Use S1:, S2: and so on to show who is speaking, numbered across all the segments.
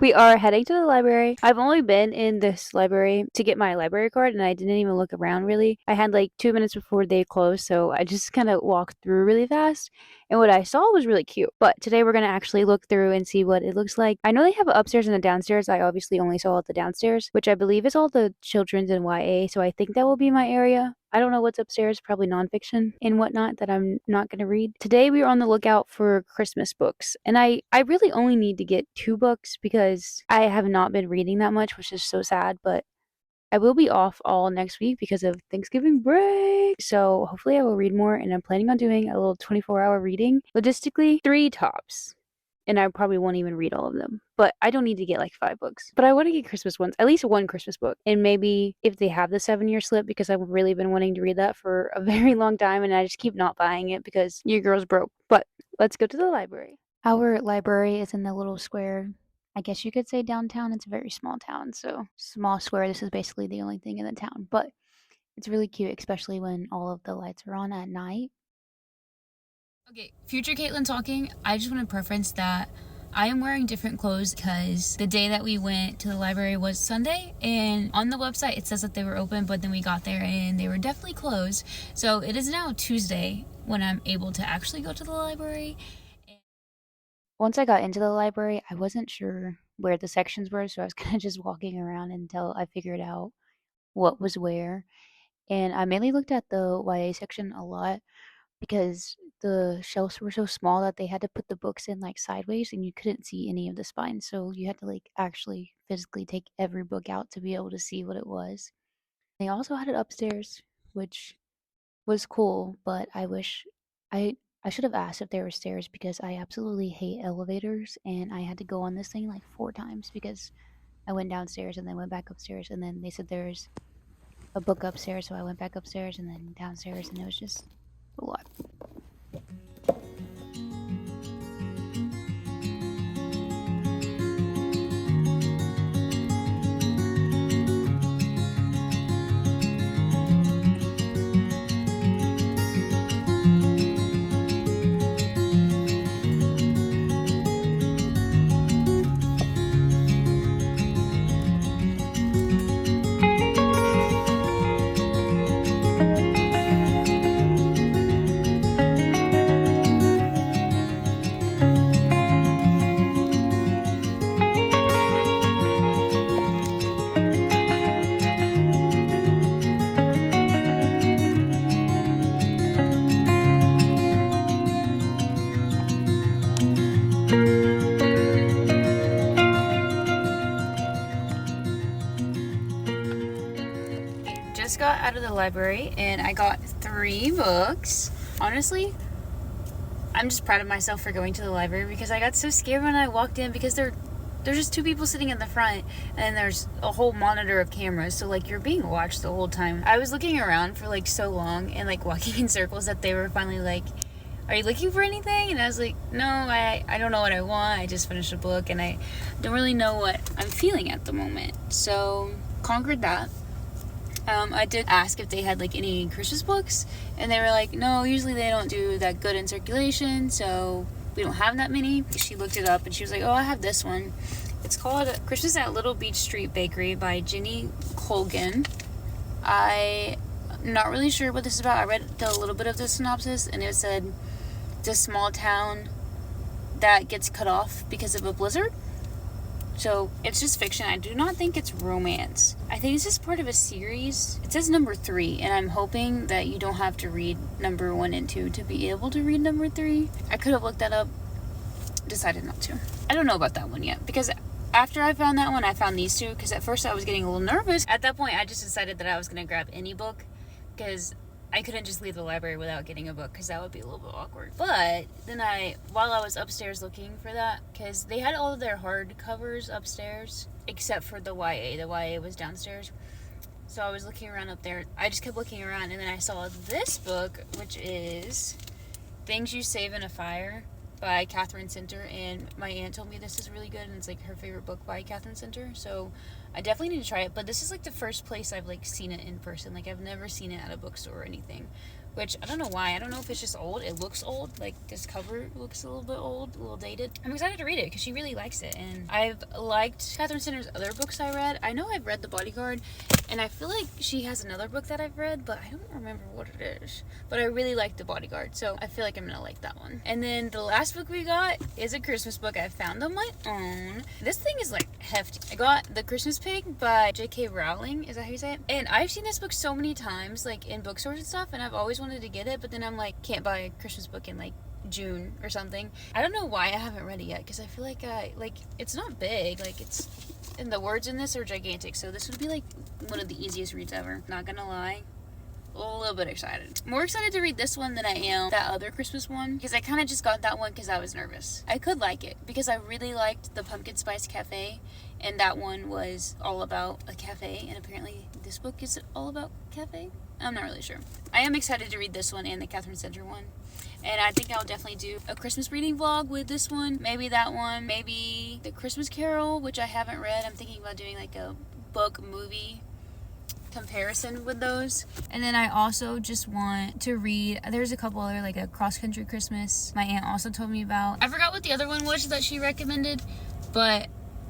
S1: We are heading to the library. I've only been in this library to get my library card and I didn't even look around really. I had like 2 minutes before they closed, so I just kind of walked through really fast. And what I saw was really cute. But today we're going to actually look through and see what it looks like. I know they have an upstairs and a downstairs. I obviously only saw the downstairs, which I believe is all the children's and YA, so I think that will be my area. I don't know what's upstairs, probably nonfiction and whatnot that I'm not going to read. Today we are on the lookout for Christmas books. And I really only need to get 2 books because I have not been reading that much, which is so sad. But I will be off all next week because of Thanksgiving break. So hopefully I will read more. And I'm planning on doing a little 24-hour reading. Logistically, 3 tops and I probably won't even read all of them. But I don't need to get like 5 books. But I want to get Christmas ones, at least one Christmas book. And maybe if they have the 7-year slip, because I've really been wanting to read that for a very long time and I just keep not buying it because your girl's broke. But let's go to the library. Our library is in the little square. I guess you could say downtown. It's a very small town, so small square. This is basically the only thing in the town. But it's really cute, especially when all of the lights are on at night.
S2: Okay, future Caitlin talking. I just want to preference that I am wearing different clothes because the day that we went to the library was Sunday, and on the website it says that they were open, but then we got there and they were definitely closed. So it is now Tuesday when I'm able to actually go to the library.
S1: Once I got into the library, I wasn't sure where the sections were, so I was kind of just walking around until I figured out what was where. And I mainly looked at the YA section a lot because the shelves were so small that they had to put the books in like sideways and you couldn't see any of the spines. So you had to like actually physically take every book out to be able to see what it was. They also had it upstairs, which was cool, but I wish I should have asked if there were stairs because I absolutely hate elevators and I had to go on this thing like 4 times because I went downstairs and then went back upstairs and then they said there's a book upstairs, so I went back upstairs and then downstairs and it was just a lot.
S2: Just got out of the library and I got 3 books. Honestly, I'm just proud of myself for going to the library because I got so scared when I walked in because there's just 2 people sitting in the front and there's a whole monitor of cameras, so like you're being watched the whole time. I was looking around for like so long and like walking in circles that they were finally like, are you looking for anything? And I was like, no, I don't know what I want. I just finished a book and I don't really know what I'm feeling at the moment. So conquered that. I did ask if they had like any Christmas books, and they were like, no, usually they don't do that good in circulation, so we don't have that many. She looked it up and she was like, oh, I have this one. It's called Christmas at Little Beach Street Bakery by Jenny Colgan. I'm not really sure what this is about. I read a little bit of the synopsis and it said it's a small town that gets cut off because of a blizzard. So it's just fiction. I do not think it's romance. I think this is part of a series. It says number 3, and I'm hoping that you don't have to read number 1 and 2 to be able to read number 3. I could have looked that up, decided not to. I don't know about that one yet, because after I found that one, I found these 2, because at first I was getting a little nervous. At that point, I just decided that I was going to grab any book, because I couldn't just leave the library without getting a book because that would be a little bit awkward. But then while I was upstairs looking for that, because they had all of their hardcovers upstairs, except for the YA. The YA was downstairs. So I was looking around up there. I just kept looking around, and then I saw this book, which is Things You Save in a Fire by Catherine Center, and my aunt told me this is really good, and it's like her favorite book by Catherine Center, so I definitely need to try it. But this is like the first place I've like seen it in person. Like I've never seen it at a bookstore or anything, which I don't know why. I don't know if it's just old. It looks old. Like, this cover looks a little bit old, a little dated. I'm excited to read it because she really likes it. And I've liked Catherine Center's other books I read. I know I've read The Bodyguard, and I feel like she has another book that I've read, but I don't remember what it is. But I really like The Bodyguard, so I feel like I'm gonna like that one. And then the last book we got is a Christmas book I found on my own. This thing is like hefty. I got The Christmas Pig by J.K. Rowling. Is that how you say it? And I've seen this book so many times, like in bookstores and stuff, and I've always wanted to get it, but then I'm like, can't buy a Christmas book in like June or something. I don't know why I haven't read it yet, because I feel like it's not big, like it's, and the words in this are gigantic, so this would be like one of the easiest reads ever, not gonna lie. A little bit excited. More excited to read this one than I am that other Christmas one, because I kind of just got that one because I was nervous. I could like it because I really liked the Pumpkin Spice Cafe, and that one was all about a cafe, and apparently this book is all about cafe. I'm not really sure. I am excited to read this one and the Catherine Center one. And I think I'll definitely do a Christmas reading vlog with this one. Maybe that one. Maybe The Christmas Carol, which I haven't read. I'm thinking about doing like a book movie comparison with those. And then I also just want to read, there's a couple other, like a Cross Country Christmas my aunt also told me about. I forgot what the other one was that she recommended, but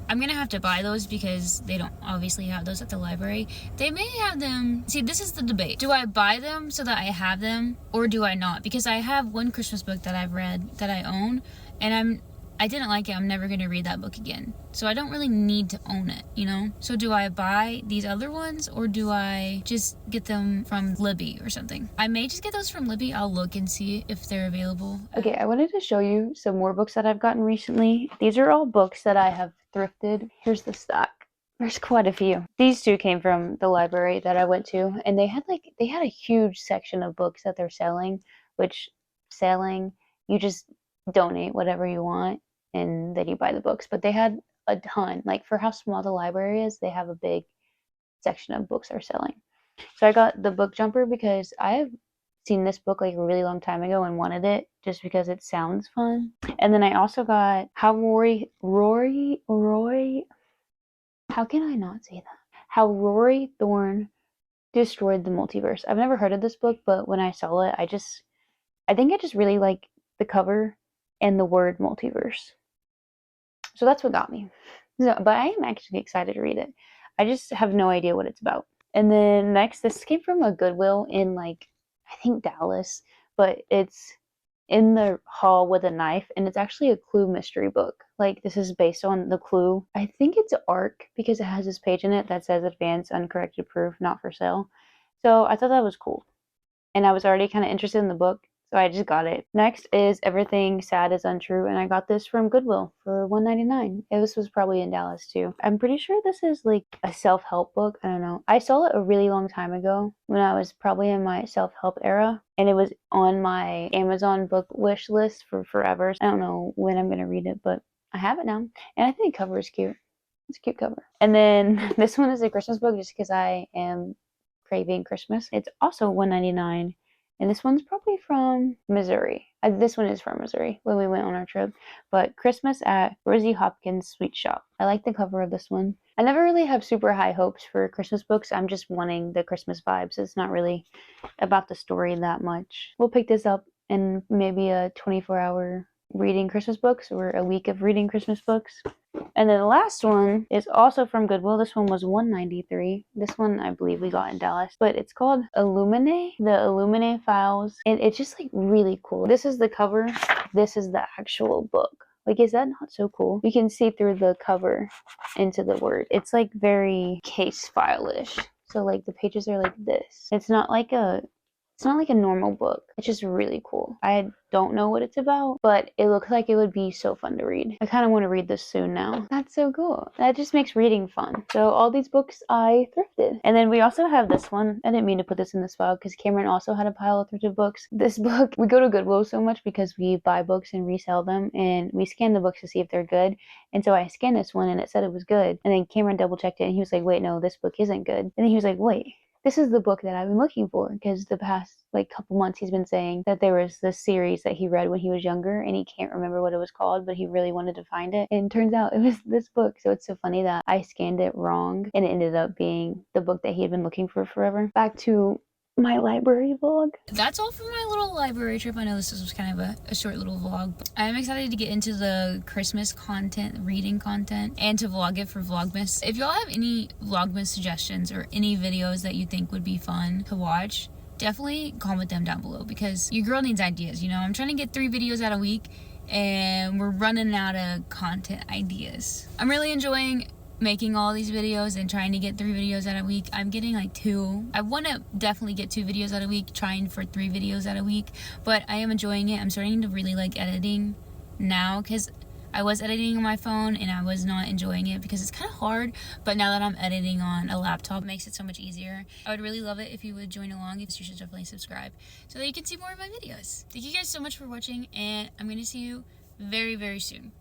S2: I'm gonna have to buy those because they don't obviously have those at the library. They may have them. See, this is the debate. Do I buy them so that I have them, or do I not? Because I have one Christmas book that I've read that I own, and I didn't like it. I'm never going to read that book again. So I don't really need to own it, you know? So do I buy these other ones, or do I just get them from Libby or something? I may just get those from Libby. I'll look and see if they're available.
S1: Okay, I wanted to show you some more books that I've gotten recently. These are all books that I have thrifted. Here's the stack. There's quite a few. These two came from the library that I went to, and they had a huge section of books that they're selling, which selling, you just donate whatever you want and then you buy the books. But they had a ton. Like, for how small the library is, they have a big section of books they're selling. So I got the Book Jumper because I have seen this book like a really long time ago and wanted it just because it sounds fun. And then I also got How how can I not say that? How Rory Thorne Destroyed the Multiverse. I've never heard of this book, but when I saw it, I think I just really like the cover and the word multiverse. So that's what got me. So, but I am actually excited to read it. I just have no idea what it's about. And then next, this came from a Goodwill in like, I think Dallas, but it's In the Hall with a Knife, and it's actually a Clue mystery book. Like, this is based on the Clue. I think it's ARC because it has this page in it that says advanced uncorrected proof, not for sale. So I thought that was cool. And I was already kind of interested in the book, so I just got it. Next is Everything Sad is Untrue, and I got this from Goodwill for $1.99. This was probably in Dallas too. I'm pretty sure this is like a self-help book. I don't know. I saw it a really long time ago when I was probably in my self-help era, and it was on my Amazon book wish list for forever. I don't know when I'm gonna read it, but I have it now, and I think the cover is cute. It's a cute cover. And then this one is a Christmas book just because I am craving Christmas. It's also $1.99, and this one's probably from Missouri. This one is from Missouri when we went on our trip, but Christmas at Rosie Hopkins Sweet Shop. I like the cover of this one. I never really have super high hopes for Christmas books. I'm just wanting the Christmas vibes. It's not really about the story that much. We'll pick this up in maybe a 24-hour reading Christmas books or a week of reading Christmas books. And then the last one is also from Goodwill. This one was $1.93. This one I believe we got in Dallas, but it's called Illuminae, the Illuminae Files, and it's just like really cool. This is the cover. This is the actual book. Like, is that not so cool? You can see through the cover into the word. It's like very case file-ish. So like the pages are like this. It's not like a normal book. It's just really cool. I don't know what it's about, but it looks like it would be so fun to read. I kind of want to read this soon now. That's so cool. That just makes reading fun. So all these books I thrifted. And then we also have this one. I didn't mean to put this in this file because Cameron also had a pile of thrifted books. This book, we go to Goodwill so much because we buy books and resell them, and we scan the books to see if they're good. And so I scanned this one and it said it was good. And then Cameron double checked it and he was like, wait, no, this book isn't good. And then he was like, wait, this is the book that I've been looking for, because the past like couple months he's been saying that there was this series that he read when he was younger and he can't remember what it was called, but he really wanted to find it. And it turns out it was this book. So it's so funny that I scanned it wrong and it ended up being the book that he had been looking for forever. Back to my library vlog.
S2: That's all for my little library trip. I know this was kind of a short little vlog, but I'm excited to get into the Christmas content, reading content, and to vlog it for Vlogmas. If y'all have any Vlogmas suggestions or any videos that you think would be fun to watch, definitely comment them down below, because your girl needs ideas. You know, I'm trying to get 3 videos out a week and we're running out of content ideas. I'm really enjoying making all these videos and trying to get 3 videos out a week. I'm getting like 2. I want to definitely get 2 videos out a week, trying for 3 videos out a week, but I am enjoying it. I'm starting to really like editing now, because I was editing on my phone and I was not enjoying it because it's kind of hard, but now that I'm editing on a laptop, it makes it so much easier. I would really love it if you would join along. If you should definitely subscribe so that you can see more of my videos. Thank you guys so much for watching, and I'm going to see you very, very soon.